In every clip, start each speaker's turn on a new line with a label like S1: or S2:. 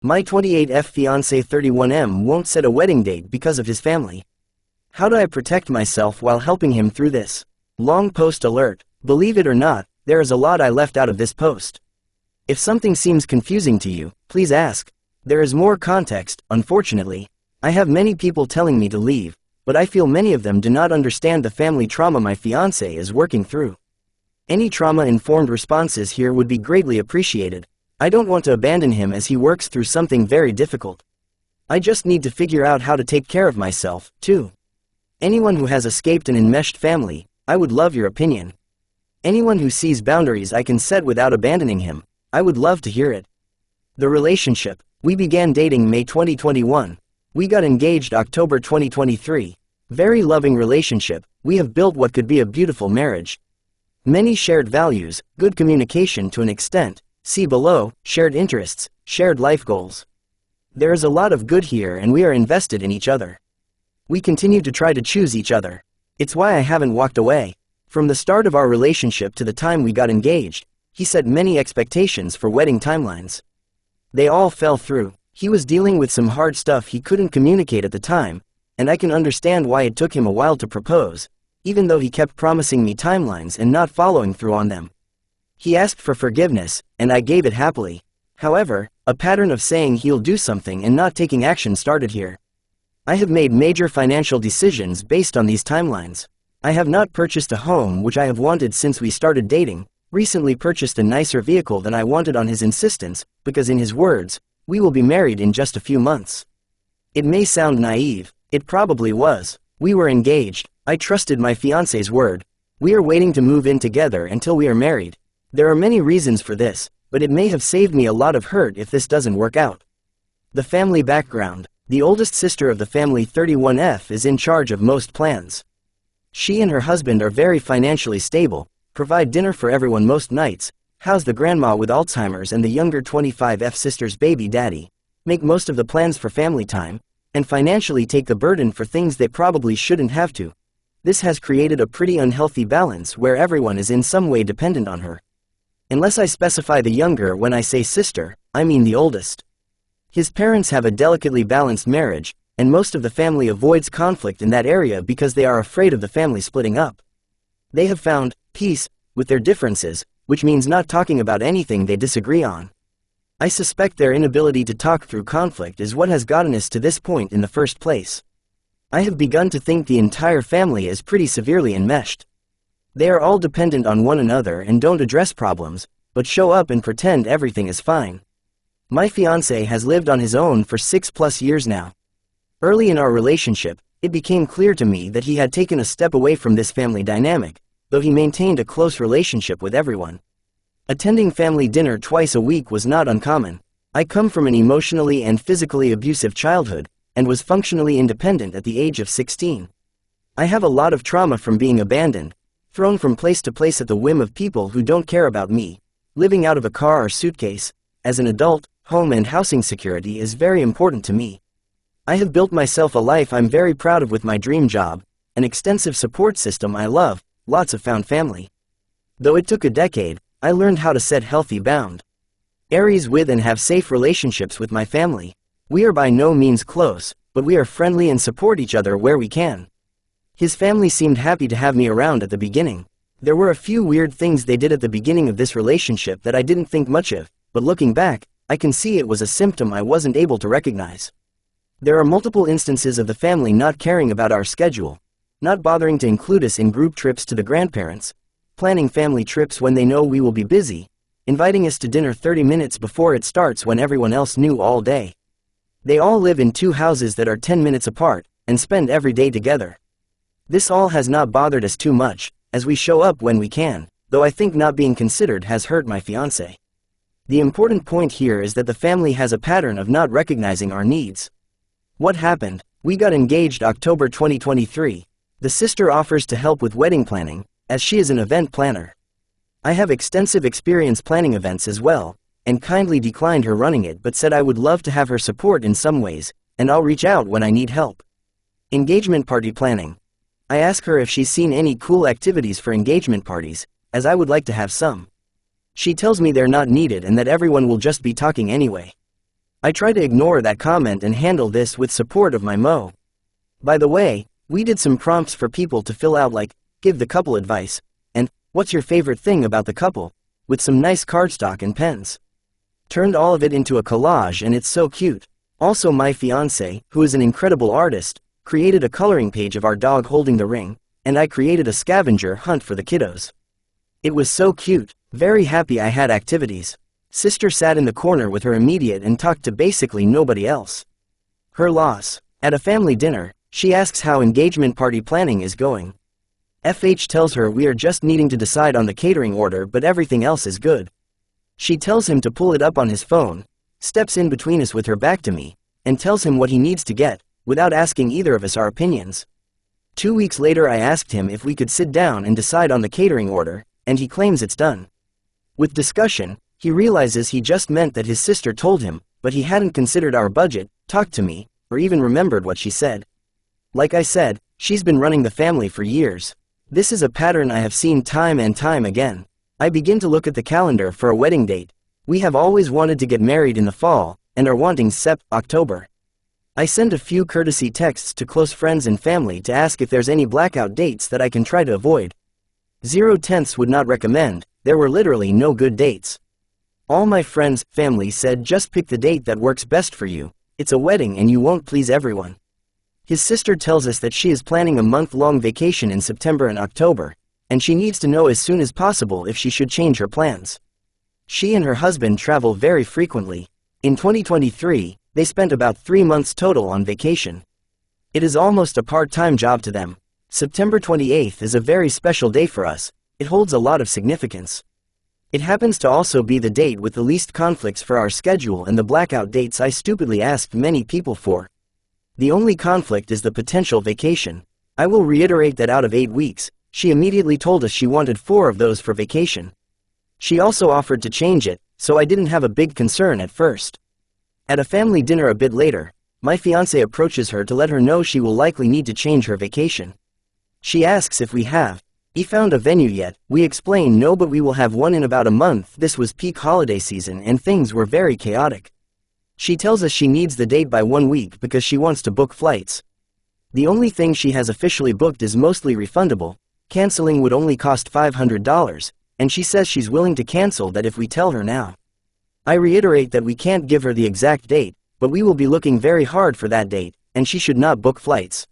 S1: My 28F fiancé 31M won't set a wedding date because of his family. How do I protect myself while helping him through this? Long post alert. Believe it or not, there is a lot I left out of this post. If something seems confusing to you, please ask. There is more context, unfortunately. I have many people telling me to leave, but I feel many of them do not understand the family trauma my fiancé is working through. Any trauma-informed responses here would be greatly appreciated. I don't want to abandon him as he works through something very difficult. I just need to figure out how to take care of myself, too. Anyone who has escaped an enmeshed family, I would love your opinion. Anyone who sees boundaries I can set without abandoning him, I would love to hear it. The relationship. We began dating May 2021. We got engaged October 2023. Very loving relationship. We have built what could be a beautiful marriage. Many shared values, good communication to an extent. See below, shared interests, shared life goals. There is a lot of good here and we are invested in each other. We continue to try to choose each other. It's why I haven't walked away. From the start of our relationship to the time we got engaged, he set many expectations for wedding timelines. They all fell through. He was dealing with some hard stuff he couldn't communicate at the time, and I can understand why it took him a while to propose, even though he kept promising me timelines and not following through on them. He asked for forgiveness, and I gave it happily. However, a pattern of saying he'll do something and not taking action started here. I have made major financial decisions based on these timelines. I have not purchased a home which I have wanted since we started dating, recently purchased a nicer vehicle than I wanted on his insistence, because in his words, we will be married in just a few months. It may sound naive, it probably was. We were engaged, I trusted my fiancé's word. We are waiting to move in together until we are married. There are many reasons for this, but it may have saved me a lot of hurt if this doesn't work out. The family background. The oldest sister of the family 31F is in charge of most plans. She and her husband are very financially stable, provide dinner for everyone most nights, house the grandma with Alzheimer's and the younger 25F sister's baby daddy, make most of the plans for family time, and financially take the burden for things they probably shouldn't have to. This has created a pretty unhealthy balance where everyone is in some way dependent on her. Unless I specify the younger when I say sister, I mean the oldest. His parents have a delicately balanced marriage, and most of the family avoids conflict in that area because they are afraid of the family splitting up. They have found peace with their differences, which means not talking about anything they disagree on. I suspect their inability to talk through conflict is what has gotten us to this point in the first place. I have begun to think the entire family is pretty severely enmeshed. They are all dependent on one another and don't address problems, but show up and pretend everything is fine. My fiancé has lived on his own for 6+ years now. Early in our relationship, it became clear to me that he had taken a step away from this family dynamic, though he maintained a close relationship with everyone. Attending family dinner twice a week was not uncommon. I come from an emotionally and physically abusive childhood, and was functionally independent at the age of 16. I have a lot of trauma from being abandoned, thrown from place to place at the whim of people who don't care about me, living out of a car or suitcase. As an adult, home and housing security is very important to me. I have built myself a life I'm very proud of with my dream job, an extensive support system I love, lots of found family. Though it took a decade, I learned how to set healthy boundaries with and have safe relationships with my family. We are by no means close, but we are friendly and support each other where we can. His family seemed happy to have me around at the beginning. There were a few weird things they did at the beginning of this relationship that I didn't think much of, but looking back, I can see it was a symptom I wasn't able to recognize. There are multiple instances of the family not caring about our schedule, not bothering to include us in group trips to the grandparents, planning family trips when they know we will be busy, inviting us to dinner 30 minutes before it starts when everyone else knew all day. They all live in 2 houses that are 10 minutes apart, and spend every day together. This all has not bothered us too much, as we show up when we can, though I think not being considered has hurt my fiancé. The important point here is that the family has a pattern of not recognizing our needs. What happened? We got engaged October 2023. The sister offers to help with wedding planning, as she is an event planner. I have extensive experience planning events as well, and kindly declined her running it but said I would love to have her support in some ways, and I'll reach out when I need help. Engagement party planning. I ask her if she's seen any cool activities for engagement parties, as I would like to have some. She tells me they're not needed and that everyone will just be talking anyway. I try to ignore that comment and handle this with support of my mo. By the way, we did some prompts for people to fill out like, give the couple advice, and, what's your favorite thing about the couple, with some nice cardstock and pens. Turned all of it into a collage and it's so cute. Also my fiancé, who is an incredible artist, created a coloring page of our dog holding the ring, and I created a scavenger hunt for the kiddos. It was so cute, very happy I had activities. Sister sat in the corner with her immediate and talked to basically nobody else. Her loss. At a family dinner, she asks how engagement party planning is going. FH tells her we are just needing to decide on the catering order but everything else is good. She tells him to pull it up on his phone, steps in between us with her back to me, and tells him what he needs to get, without asking either of us our opinions. 2 weeks later I asked him if we could sit down and decide on the catering order, and he claims it's done. With discussion, he realizes he just meant that his sister told him, but he hadn't considered our budget, talked to me, or even remembered what she said. Like I said, she's been running the family for years. This is a pattern I have seen time and time again. I begin to look at the calendar for a wedding date. We have always wanted to get married in the fall, and are wanting October. I send a few courtesy texts to close friends and family to ask if there's any blackout dates that I can try to avoid. 0/10 would not recommend, there were literally no good dates. All my friends, family said just pick the date that works best for you. It's a wedding and you won't please everyone. His sister tells us that she is planning a month-long vacation in September and October, and she needs to know as soon as possible if she should change her plans. She and her husband travel very frequently. In 2023, they spent about 3 months total on vacation. It is almost a part-time job to them. September 28th is a very special day for us. It holds a lot of significance. It happens to also be the date with the least conflicts for our schedule and the blackout dates I stupidly asked many people for. The only conflict is the potential vacation. I will reiterate that out of 8 weeks, she immediately told us she wanted 4 of those for vacation. She also offered to change it, so I didn't have a big concern at first. At a family dinner a bit later, my fiancé approaches her to let her know she will likely need to change her vacation. She asks if we have found a venue yet. We explain no, but we will have one in about a month. This was peak holiday season and things were very chaotic. She tells us she needs the date by 1 week because she wants to book flights. The only thing she has officially booked is mostly refundable. Canceling would only cost $500, and she says she's willing to cancel that if we tell her now. I reiterate that we can't give her the exact date, but we will be looking very hard for that date, and she should not book flights.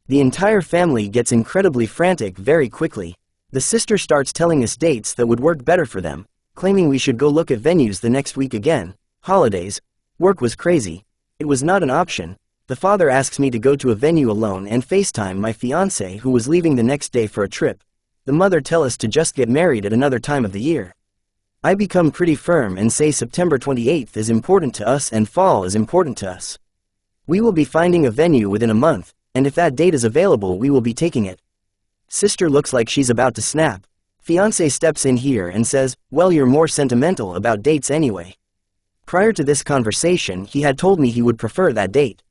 S1: The entire family gets incredibly frantic very quickly. The sister starts telling us dates that would work better for them, claiming we should go look at venues the next week again. Holidays. Work was crazy. It was not an option. The father asks me to go to a venue alone and FaceTime my fiancé who was leaving the next day for a trip. The mother tells us to just get married at another time of the year. I become pretty firm and say September 28th is important to us and fall is important to us. We will be finding a venue within a month, and if that date is available we will be taking it. Sister looks like she's about to snap. Fiancé steps in here and says, well, you're more sentimental about dates anyway. Prior to this conversation he had told me he would prefer that date.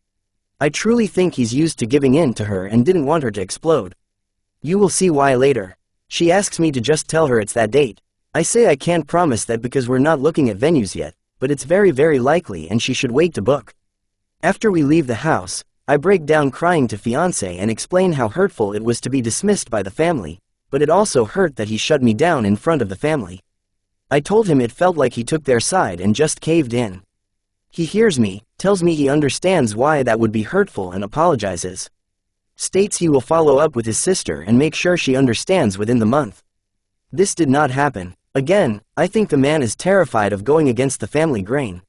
S1: I truly think he's used to giving in to her and didn't want her to explode. You will see why later. She asks me to just tell her it's that date. I say I can't promise that because we're not looking at venues yet, but it's very likely and she should wait to book. After we leave the house, I break down crying to fiancé and explain how hurtful it was to be dismissed by the family, but it also hurt that he shut me down in front of the family. I told him it felt like he took their side and just caved in. He hears me, tells me he understands why that would be hurtful and apologizes. States he will follow up with his sister and make sure she understands within the month. This did not happen. Again, I think the man is terrified of going against the family grain.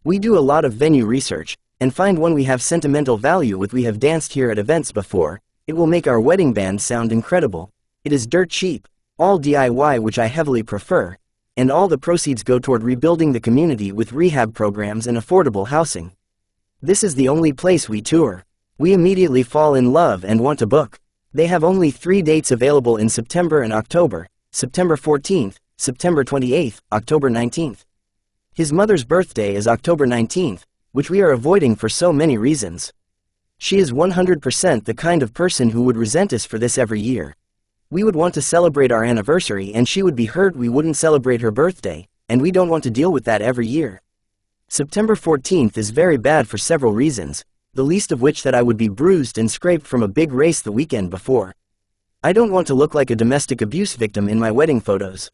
S1: We do a lot of venue research, and find one we have sentimental value with. We have danced here at events before. It will make our wedding band sound incredible. It is dirt cheap, all DIY, which I heavily prefer, and all the proceeds go toward rebuilding the community with rehab programs and affordable housing. This is the only place we tour. We immediately fall in love and want to book. They have only 3 dates available in September and October, September 14th, September 28th, October 19th. His mother's birthday is October 19th, which we are avoiding for so many reasons. She is 100% the kind of person who would resent us for this every year. We would want to celebrate our anniversary and she would be hurt we wouldn't celebrate her birthday, and we don't want to deal with that every year. September 14th is very bad for several reasons, the least of which that I would be bruised and scraped from a big race the weekend before. I don't want to look like a domestic abuse victim in my wedding photos.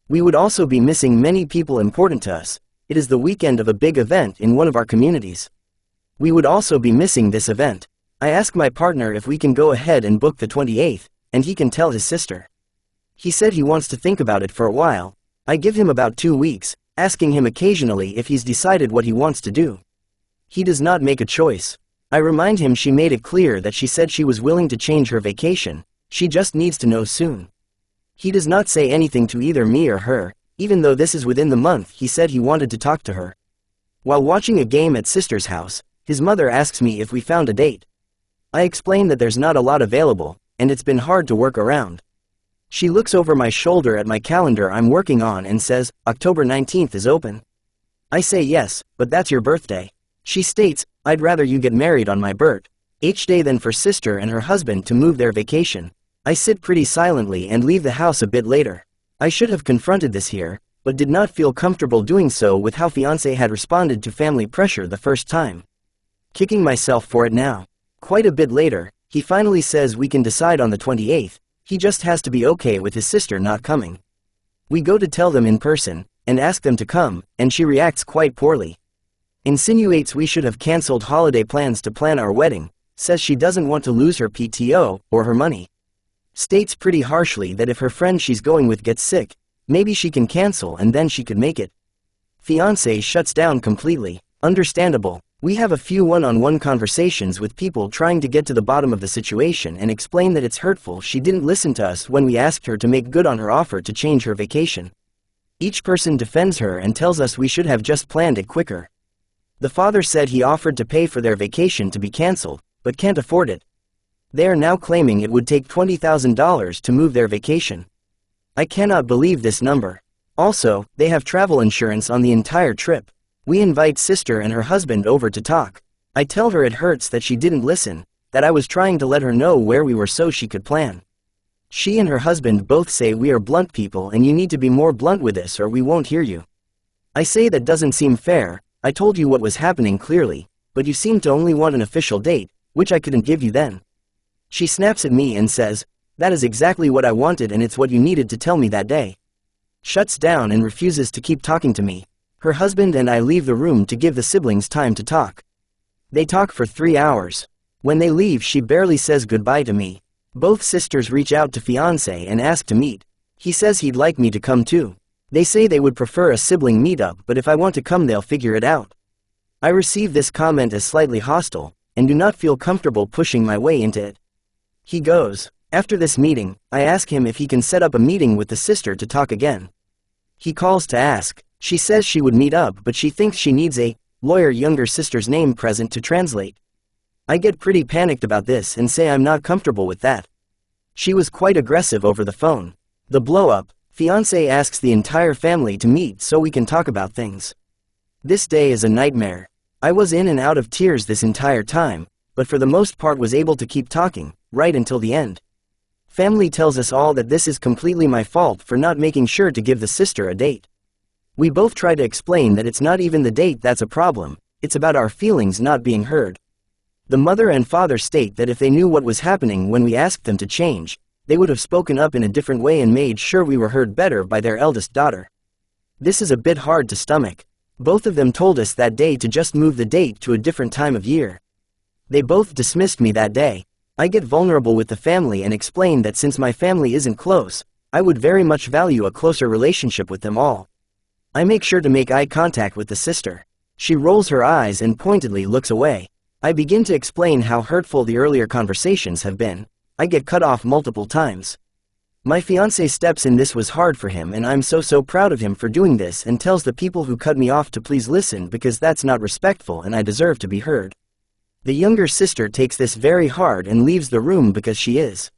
S1: We would also be missing many people important to us. It is the weekend of a big event in one of our communities. We would also be missing this event. I ask my partner if we can go ahead and book the 28th, and he can tell his sister. He said he wants to think about it for a while. I give him about 2 weeks, asking him occasionally if he's decided what he wants to do. He does not make a choice. I remind him she made it clear that she said she was willing to change her vacation, she just needs to know soon. He does not say anything to either me or her, even though this is within the month he said he wanted to talk to her. While watching a game at sister's house, his mother asks me if we found a date. I explain that there's not a lot available, and it's been hard to work around. She looks over my shoulder at my calendar I'm working on and says, October 19th is open. I say yes, but that's your birthday. She states, I'd rather you get married on my birthday than for sister and her husband to move their vacation. I sit pretty silently and leave the house a bit later. I should have confronted this here, but did not feel comfortable doing so with how fiancé had responded to family pressure the first time. Kicking myself for it now. Quite a bit later, he finally says we can decide on the 28th, he just has to be okay with his sister not coming. We go to tell them in person, and ask them to come, and she reacts quite poorly. Insinuates we should have cancelled holiday plans to plan our wedding, says she doesn't want to lose her PTO, or her money. States pretty harshly that if her friend she's going with gets sick, maybe she can cancel and then she could make it. Fiancé shuts down completely. Understandable. We have a few one-on-one conversations with people trying to get to the bottom of the situation and explain that it's hurtful she didn't listen to us when we asked her to make good on her offer to change her vacation. Each person defends her and tells us we should have just planned it quicker. The father said he offered to pay for their vacation to be cancelled, but can't afford it. They are now claiming it would take $20,000 to move their vacation. I cannot believe this number. Also, they have travel insurance on the entire trip. We invite sister and her husband over to talk. I tell her it hurts that she didn't listen, that I was trying to let her know where we were so she could plan. She and her husband both say we are blunt people and you need to be more blunt with this or we won't hear you. I say that doesn't seem fair, I told you what was happening clearly, but you seem to only want an official date, which I couldn't give you then. She snaps at me and says, that is exactly what I wanted and it's what you needed to tell me that day. Shuts down and refuses to keep talking to me. Her husband and I leave the room to give the siblings time to talk. They talk for 3 hours. When they leave she barely says goodbye to me. Both sisters reach out to fiancé and ask to meet. He says he'd like me to come too. They say they would prefer a sibling meetup but if I want to come they'll figure it out. I receive this comment as slightly hostile, and do not feel comfortable pushing my way into it. He goes. After this meeting, I ask him if he can set up a meeting with the sister to talk again. He calls to ask. She says she would meet up but she thinks she needs a lawyer younger sister's name present to translate. I get pretty panicked about this and say I'm not comfortable with that. She was quite aggressive over the phone. The blow-up, fiancé asks the entire family to meet so we can talk about things. This day is a nightmare. I was in and out of tears this entire time, but for the most part was able to keep talking, right until the end. Family tells us all that this is completely my fault for not making sure to give the sister a date. We both try to explain that it's not even the date that's a problem, it's about our feelings not being heard. The mother and father state that if they knew what was happening when we asked them to change, they would have spoken up in a different way and made sure we were heard better by their eldest daughter. This is a bit hard to stomach. Both of them told us that day to just move the date to a different time of year. They both dismissed me that day. I get vulnerable with the family and explain that since my family isn't close, I would very much value a closer relationship with them all. I make sure to make eye contact with the sister. She rolls her eyes and pointedly looks away. I begin to explain how hurtful the earlier conversations have been. I get cut off multiple times. My fiancé steps in. This was hard for him and I'm so proud of him for doing this and tells the people who cut me off to please listen because that's not respectful and I deserve to be heard. The younger sister takes this very hard and leaves the room because she is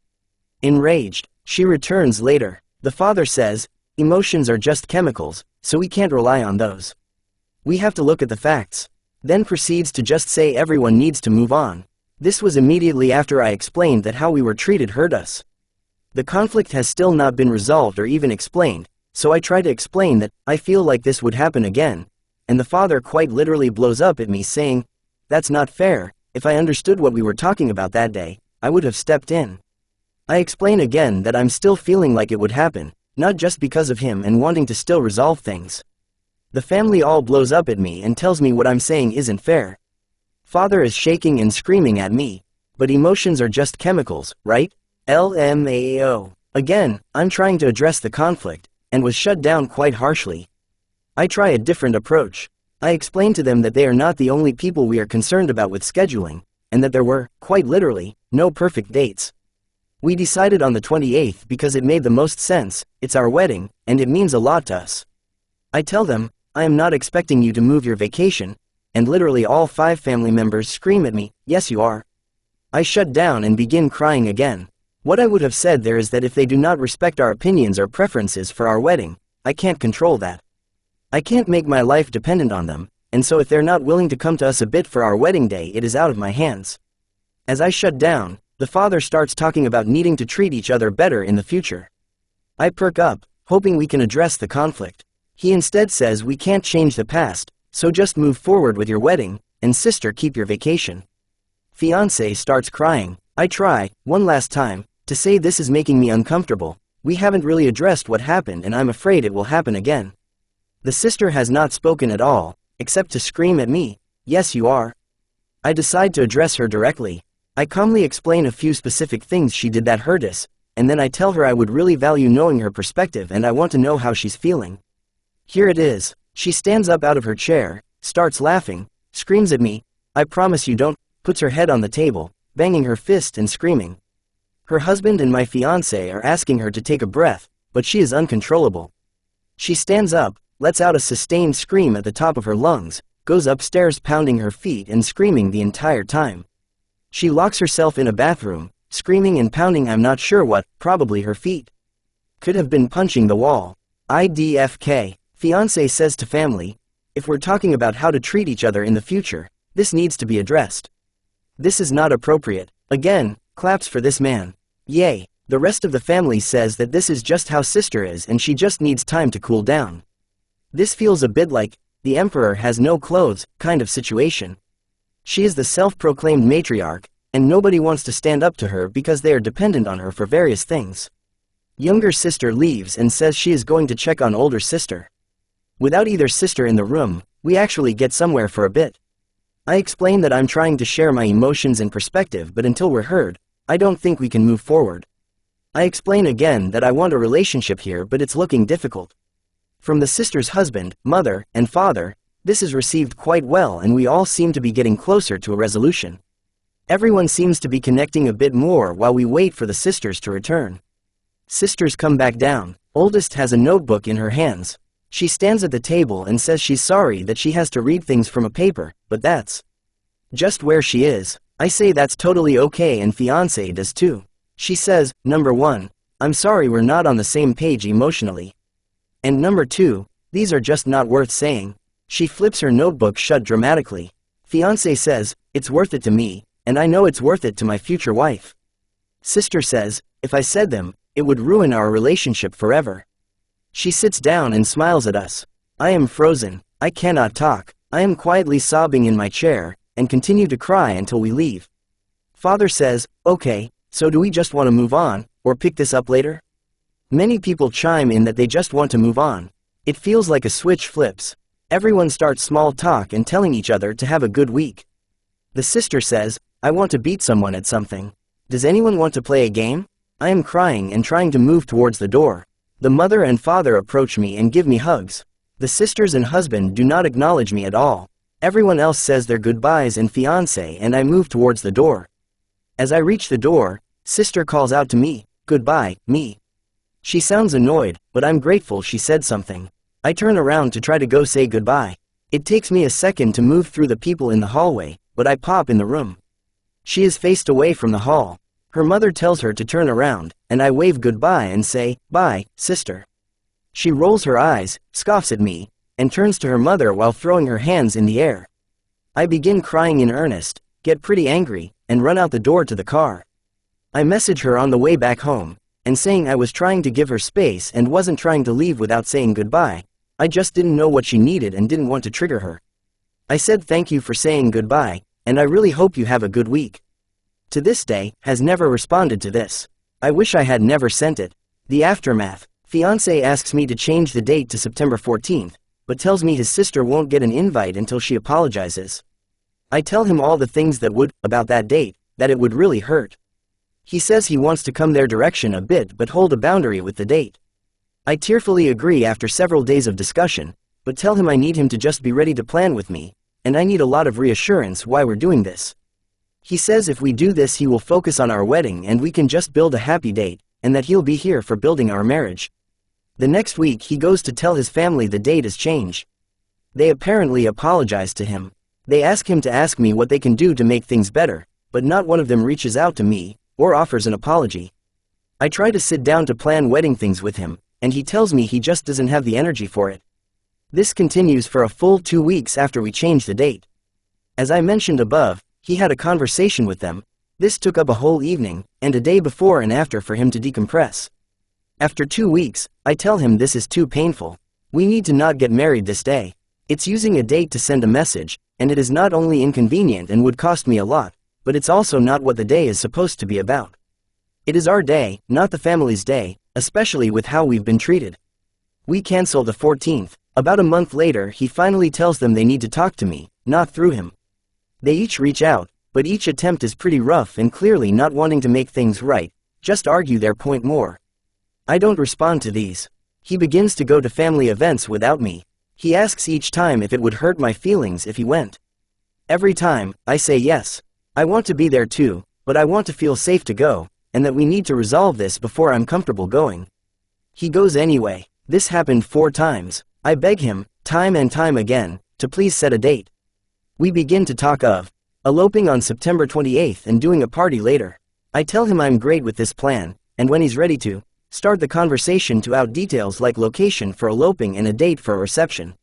S1: enraged. She returns later. The father says, emotions are just chemicals, so we can't rely on those. We have to look at the facts. Then proceeds to just say everyone needs to move on. This was immediately after I explained that how we were treated hurt us. The conflict has still not been resolved or even explained, so I try to explain that I feel like this would happen again, and the father quite literally blows up at me saying, "That's not fair, if I understood what we were talking about that day, I would have stepped in." I explain again that I'm still feeling like it would happen, not just because of him and wanting to still resolve things. The family all blows up at me and tells me what I'm saying isn't fair. Father is shaking and screaming at me. But emotions are just chemicals, right? LMAO. Again, I'm trying to address the conflict, and was shut down quite harshly. I try a different approach. I explain to them that they are not the only people we are concerned about with scheduling, and that there were, quite literally, no perfect dates. We decided on the 28th because it made the most sense, it's our wedding, and it means a lot to us. I tell them, I am not expecting you to move your vacation, and literally all 5 family members scream at me, "Yes you are." I shut down and begin crying again. What I would have said there is that if they do not respect our opinions or preferences for our wedding, I can't control that. I can't make my life dependent on them, and so if they're not willing to come to us a bit for our wedding day, it is out of my hands. As I shut down, the father starts talking about needing to treat each other better in the future. I perk up, hoping we can address the conflict. He instead says we can't change the past, so just move forward with your wedding, and sister keep your vacation. Fiancé starts crying. I try, one last time, to say this is making me uncomfortable. We haven't really addressed what happened and I'm afraid it will happen again. The sister has not spoken at all, except to scream at me, "Yes you are." I decide to address her directly. I calmly explain a few specific things she did that hurt us, and then I tell her I would really value knowing her perspective and I want to know how she's feeling. Here it is. She stands up out of her chair, starts laughing, screams at me, "I promise you don't," puts her head on the table, banging her fist and screaming. Her husband and my fiancé are asking her to take a breath, but she is uncontrollable. She stands up, lets out a sustained scream at the top of her lungs, goes upstairs pounding her feet and screaming the entire time. She locks herself in a bathroom, screaming and pounding I'm not sure what, probably her feet. Could have been punching the wall. IDFK. Fiancé says to family, "If we're talking about how to treat each other in the future, this needs to be addressed. This is not appropriate." Again, claps for this man. Yay. The rest of the family says that this is just how sister is and she just needs time to cool down. This feels a bit like, the emperor has no clothes, kind of situation. She is the self-proclaimed matriarch, and nobody wants to stand up to her because they are dependent on her for various things. Younger sister leaves and says she is going to check on older sister. Without either sister in the room, we actually get somewhere for a bit. I explain that I'm trying to share my emotions and perspective, but until we're heard, I don't think we can move forward. I explain again that I want a relationship here, but it's looking difficult. From the sister's husband, mother, and father, this is received quite well and we all seem to be getting closer to a resolution. Everyone seems to be connecting a bit more while we wait for the sisters to return. Sisters come back down. Oldest has a notebook in her hands. She stands at the table and says she's sorry that she has to read things from a paper, but that's just where she is. I say that's totally okay and fiancé does too. She says, "Number 1, I'm sorry we're not on the same page emotionally. And number 2, these are just not worth saying." She flips her notebook shut dramatically. Fiancé says, "It's worth it to me, and I know it's worth it to my future wife." Sister says, "If I said them, it would ruin our relationship forever." She sits down and smiles at us. I am frozen. I cannot talk. I am quietly sobbing in my chair, and continue to cry until we leave. Father says, "Okay, so do we just want to move on, or pick this up later?" Many people chime in that they just want to move on. It feels like a switch flips. Everyone starts small talk and telling each other to have a good week. The sister says, "I want to beat someone at something. Does anyone want to play a game?" I am crying and trying to move towards the door. The mother and father approach me and give me hugs. The sisters and husband do not acknowledge me at all. Everyone else says their goodbyes and fiancé and I move towards the door. As I reach the door, sister calls out to me, "Goodbye, me." She sounds annoyed, but I'm grateful she said something. I turn around to try to go say goodbye. It takes me a second to move through the people in the hallway, but I pop in the room. She is faced away from the hall. Her mother tells her to turn around, and I wave goodbye and say, "Bye, sister." She rolls her eyes, scoffs at me, and turns to her mother while throwing her hands in the air. I begin crying in earnest, get pretty angry, and run out the door to the car. I message her on the way back home, and saying I was trying to give her space and wasn't trying to leave without saying goodbye. I just didn't know what she needed and didn't want to trigger her. I said thank you for saying goodbye, and I really hope you have a good week. To this day, has never responded to this. I wish I had never sent it. The aftermath. Fiancé asks me to change the date to September 14th, but tells me his sister won't get an invite until she apologizes. I tell him all the things that would, about that date, that it would really hurt. He says he wants to come their direction a bit but hold a boundary with the date. I tearfully agree after several days of discussion, but tell him I need him to just be ready to plan with me, and I need a lot of reassurance why we're doing this. He says if we do this he will focus on our wedding and we can just build a happy date, and that he'll be here for building our marriage. The next week he goes to tell his family the date is changed. They apparently apologize to him. They ask him to ask me what they can do to make things better, but not one of them reaches out to me, or offers an apology. I try to sit down to plan wedding things with him, and he tells me he just doesn't have the energy for it. This continues for a full 2 weeks after we change the date. As I mentioned above, he had a conversation with them. This took up a whole evening, and a day before and after for him to decompress. After 2 weeks, I tell him this is too painful. We need to not get married this day. It's using a date to send a message, and it is not only inconvenient and would cost me a lot, but it's also not what the day is supposed to be about. It is our day, not the family's day, especially with how we've been treated. We cancel the 14th. About a month later he finally tells them they need to talk to me, not through him. They each reach out, but each attempt is pretty rough and clearly not wanting to make things right, just argue their point more. I don't respond to these. He begins to go to family events without me. He asks each time if it would hurt my feelings if he went. Every time, I say yes. I want to be there too, but I want to feel safe to go, and that we need to resolve this before I'm comfortable going. He goes anyway. This happened 4 times. I beg him, time and time again, to please set a date. We begin to talk of eloping on September 28th and doing a party later. I tell him I'm great with this plan, and when he's ready to, start the conversation to out details like location for eloping and a date for a reception.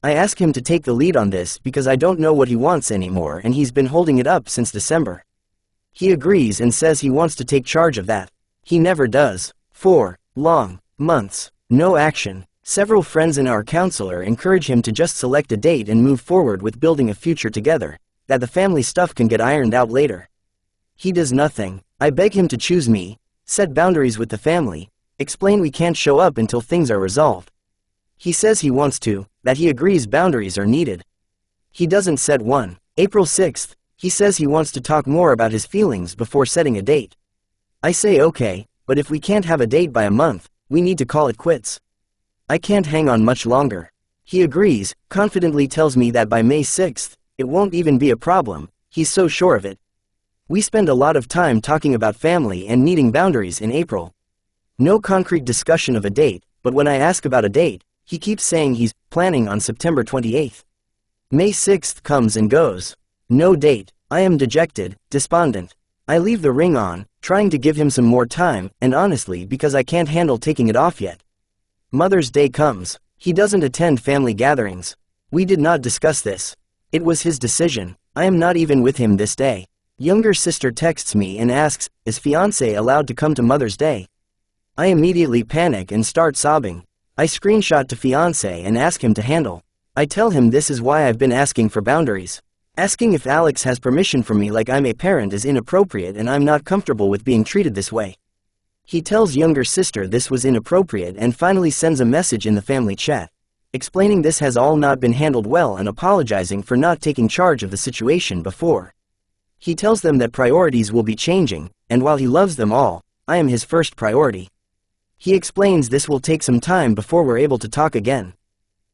S1: I ask him to take the lead on this because I don't know what he wants anymore and he's been holding it up since December. He agrees and says he wants to take charge of that. He never does. 4 long months, no action. Several friends and our counselor encourage him to just select a date and move forward with building a future together, that the family stuff can get ironed out later. He does nothing. I beg him to choose me, set boundaries with the family, explain we can't show up until things are resolved. He says he wants to, that he agrees boundaries are needed. He doesn't set one. April 6th, he says he wants to talk more about his feelings before setting a date. I say okay, but if we can't have a date by a month, we need to call it quits. I can't hang on much longer. He agrees, confidently tells me that by May 6th, it won't even be a problem, he's so sure of it. We spend a lot of time talking about family and needing boundaries in April. No concrete discussion of a date, but when I ask about a date, he keeps saying he's planning on September 28th. May 6th comes and goes. No date. I am dejected, despondent. I leave the ring on, trying to give him some more time, and honestly because I can't handle taking it off yet. Mother's Day comes. He doesn't attend family gatherings. We did not discuss this. It was his decision. I am not even with him this day. Younger sister texts me and asks, is fiancé allowed to come to Mother's Day? I immediately panic and start sobbing. I screenshot to fiancé and ask him to handle. I tell him this is why I've been asking for boundaries. Asking if Alex has permission from me like I'm a parent is inappropriate and I'm not comfortable with being treated this way. He tells younger sister this was inappropriate and finally sends a message in the family chat, explaining this has all not been handled well and apologizing for not taking charge of the situation before. He tells them that priorities will be changing, and while he loves them all, I am his first priority. He explains this will take some time before we're able to talk again.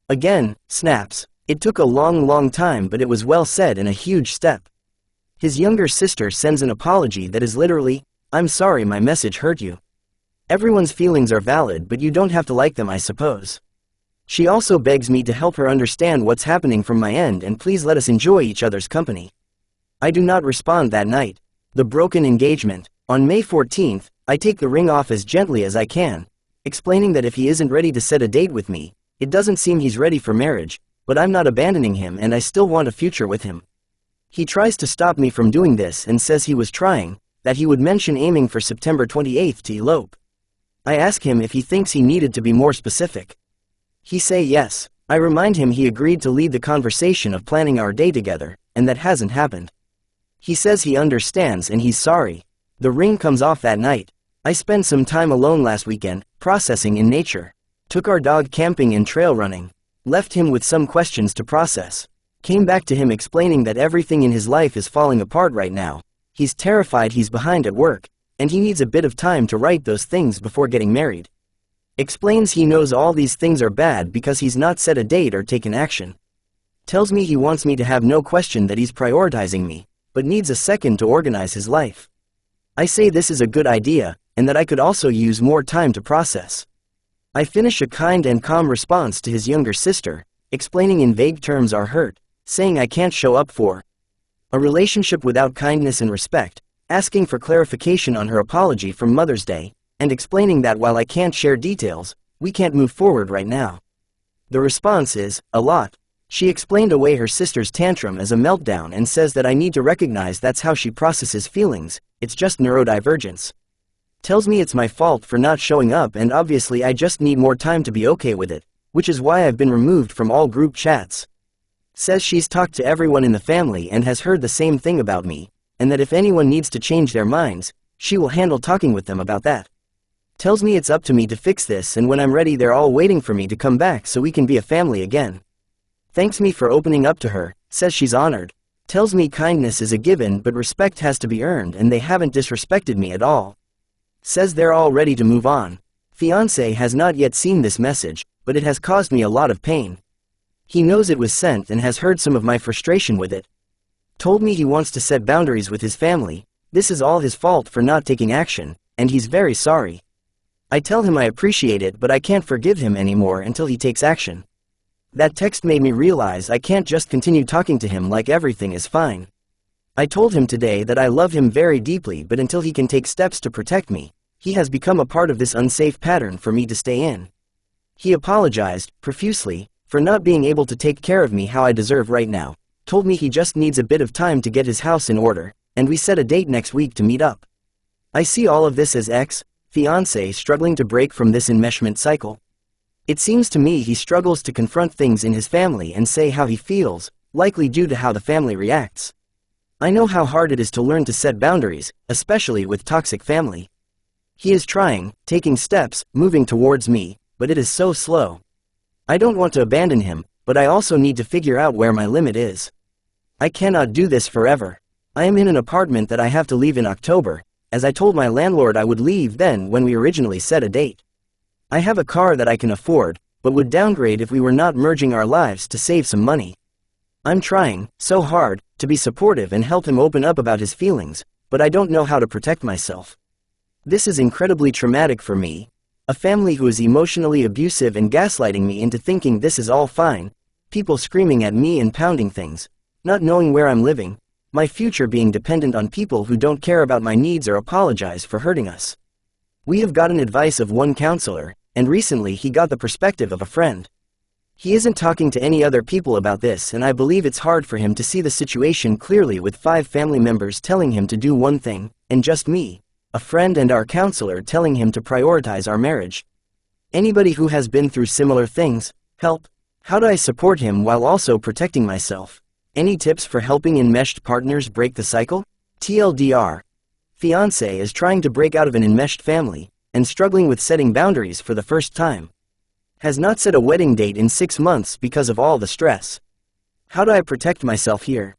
S1: Again, snaps. It took a long time but it was well said and a huge step. His younger sister sends an apology that is literally, I'm sorry my message hurt you. Everyone's feelings are valid but you don't have to like them I suppose. She also begs me to help her understand what's happening from my end and please let us enjoy each other's company. I do not respond that night. The broken engagement. On May 14th, I take the ring off as gently as I can, explaining that if he isn't ready to set a date with me, it doesn't seem he's ready for marriage, but I'm not abandoning him and I still want a future with him. He tries to stop me from doing this and says he was trying, that he would mention aiming for September 28th to elope. I ask him if he thinks he needed to be more specific. He say yes. I remind him he agreed to lead the conversation of planning our day together, and that hasn't happened. He says he understands and he's sorry. The ring comes off that night. I spent some time alone last weekend, processing in nature. Took our dog camping and trail running. Left him with some questions to process. Came back to him explaining that everything in his life is falling apart right now. He's terrified he's behind at work, and he needs a bit of time to right those things before getting married. Explains he knows all these things are bad because he's not set a date or taken action. Tells me he wants me to have no question that he's prioritizing me, but needs a second to organize his life. I say this is a good idea, and that I could also use more time to process. I finish a kind and calm response to his younger sister, explaining in vague terms our hurt, saying I can't show up for a relationship without kindness and respect, asking for clarification on her apology from Mother's Day, and explaining that while I can't share details, we can't move forward right now. The response is, a lot. She explained away her sister's tantrum as a meltdown and says that I need to recognize that's how she processes feelings, it's just neurodivergence. Tells me it's my fault for not showing up and obviously I just need more time to be okay with it, which is why I've been removed from all group chats. Says she's talked to everyone in the family and has heard the same thing about me, and that if anyone needs to change their minds, she will handle talking with them about that. Tells me it's up to me to fix this and when I'm ready they're all waiting for me to come back so we can be a family again. Thanks me for opening up to her, says she's honored. Tells me kindness is a given but respect has to be earned and they haven't disrespected me at all. Says they're all ready to move on. Fiancé has not yet seen this message, but it has caused me a lot of pain. He knows it was sent and has heard some of my frustration with it. Told me he wants to set boundaries with his family, this is all his fault for not taking action, and he's very sorry. I tell him I appreciate it but I can't forgive him anymore until he takes action. That text made me realize I can't just continue talking to him like everything is fine. I told him today that I love him very deeply but until he can take steps to protect me, he has become a part of this unsafe pattern for me to stay in. He apologized, profusely, for not being able to take care of me how I deserve right now, told me he just needs a bit of time to get his house in order, and we set a date next week to meet up. I see all of this as ex-fiancé struggling to break from this enmeshment cycle. It seems to me he struggles to confront things in his family and say how he feels, likely due to how the family reacts. I know how hard it is to learn to set boundaries, especially with toxic family. He is trying, taking steps, moving towards me, but it is so slow. I don't want to abandon him, but I also need to figure out where my limit is. I cannot do this forever. I am in an apartment that I have to leave in October, as I told my landlord I would leave then when we originally set a date. I have a car that I can afford, but would downgrade if we were not merging our lives to save some money. I'm trying, so hard, to be supportive and help him open up about his feelings, but I don't know how to protect myself. This is incredibly traumatic for me. A family who is emotionally abusive and gaslighting me into thinking this is all fine, people screaming at me and pounding things, not knowing where I'm living, my future being dependent on people who don't care about my needs or apologize for hurting us. We have gotten advice of one counselor, and recently he got the perspective of a friend. He isn't talking to any other people about this and I believe it's hard for him to see the situation clearly with 5 family members telling him to do one thing, and just me, a friend and our counselor telling him to prioritize our marriage. Anybody who has been through similar things, help. How do I support him while also protecting myself? Any tips for helping enmeshed partners break the cycle? TLDR. Fiancé is trying to break out of an enmeshed family, and struggling with setting boundaries for the first time. Has not set a wedding date in 6 months because of all the stress. How do I protect myself here?